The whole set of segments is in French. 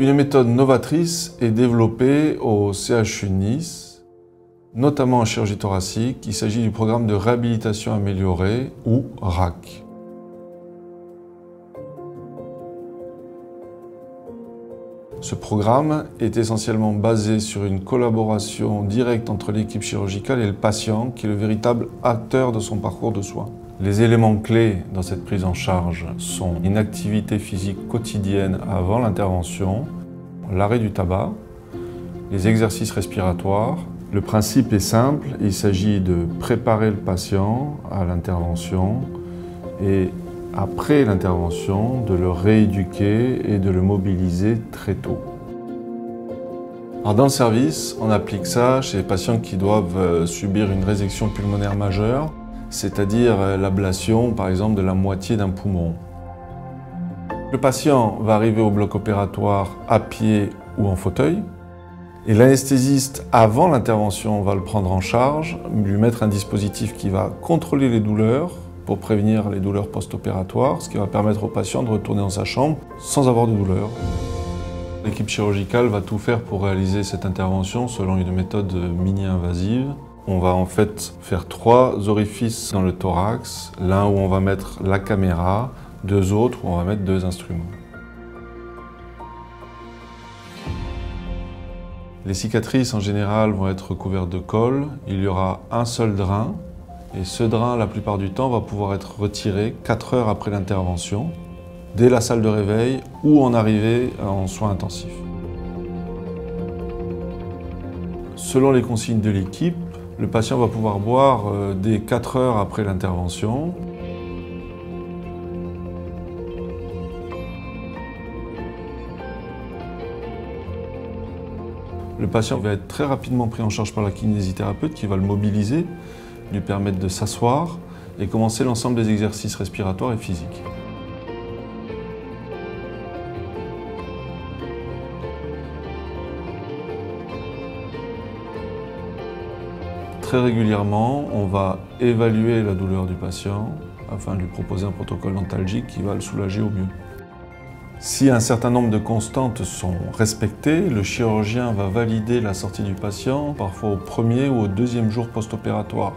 Une méthode novatrice est développée au CHU Nice, notamment en chirurgie thoracique. Il s'agit du programme de réhabilitation améliorée ou RAC. Ce programme est essentiellement basé sur une collaboration directe entre l'équipe chirurgicale et le patient, qui est le véritable acteur de son parcours de soins. Les éléments clés dans cette prise en charge sont une activité physique quotidienne avant l'intervention, l'arrêt du tabac, les exercices respiratoires. Le principe est simple, il s'agit de préparer le patient à l'intervention et après l'intervention, de le rééduquer et de le mobiliser très tôt. Alors dans le service, on applique ça chez les patients qui doivent subir une résection pulmonaire majeure, c'est-à-dire l'ablation par exemple de la moitié d'un poumon. Le patient va arriver au bloc opératoire à pied ou en fauteuil et l'anesthésiste, avant l'intervention, va le prendre en charge, lui mettre un dispositif qui va contrôler les douleurs pour prévenir les douleurs post-opératoires, ce qui va permettre au patient de retourner dans sa chambre sans avoir de douleur. L'équipe chirurgicale va tout faire pour réaliser cette intervention selon une méthode mini-invasive. On va en fait faire 3 orifices dans le thorax, l'un où on va mettre la caméra, 2 autres où on va mettre 2 instruments. Les cicatrices en général vont être recouvertes de colle. Il y aura un seul drain et ce drain, la plupart du temps, va pouvoir être retiré 4 heures après l'intervention, dès la salle de réveil ou en arrivée en soins intensifs. Selon les consignes de l'équipe, le patient va pouvoir boire dès 4 heures après l'intervention. Le patient va être très rapidement pris en charge par la kinésithérapeute qui va le mobiliser, lui permettre de s'asseoir et commencer l'ensemble des exercices respiratoires et physiques. Très régulièrement, on va évaluer la douleur du patient afin de lui proposer un protocole antalgique qui va le soulager au mieux. Si un certain nombre de constantes sont respectées, le chirurgien va valider la sortie du patient, parfois au 1er ou au 2e jour post-opératoire.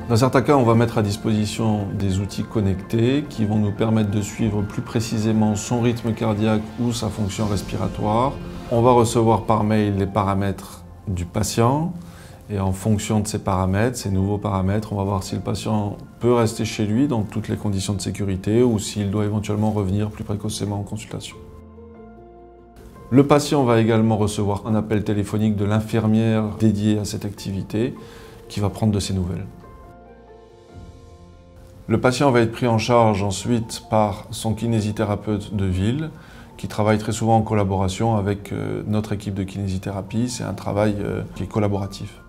Dans certains cas, on va mettre à disposition des outils connectés qui vont nous permettre de suivre plus précisément son rythme cardiaque ou sa fonction respiratoire. On va recevoir par mail les paramètres du patient et en fonction de ces paramètres, ces nouveaux paramètres, on va voir si le patient peut rester chez lui dans toutes les conditions de sécurité ou s'il doit éventuellement revenir plus précocement en consultation. Le patient va également recevoir un appel téléphonique de l'infirmière dédiée à cette activité qui va prendre de ses nouvelles. Le patient va être pris en charge ensuite par son kinésithérapeute de ville qui travaille très souvent en collaboration avec notre équipe de kinésithérapie. C'est un travail qui est collaboratif.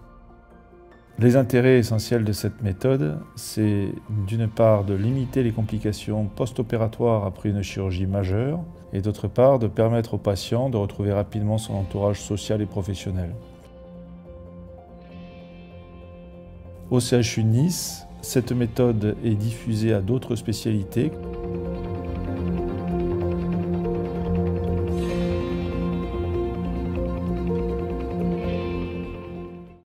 Les intérêts essentiels de cette méthode, c'est d'une part de limiter les complications post-opératoires après une chirurgie majeure et d'autre part de permettre au patient de retrouver rapidement son entourage social et professionnel. Au CHU Nice, cette méthode est diffusée à d'autres spécialités.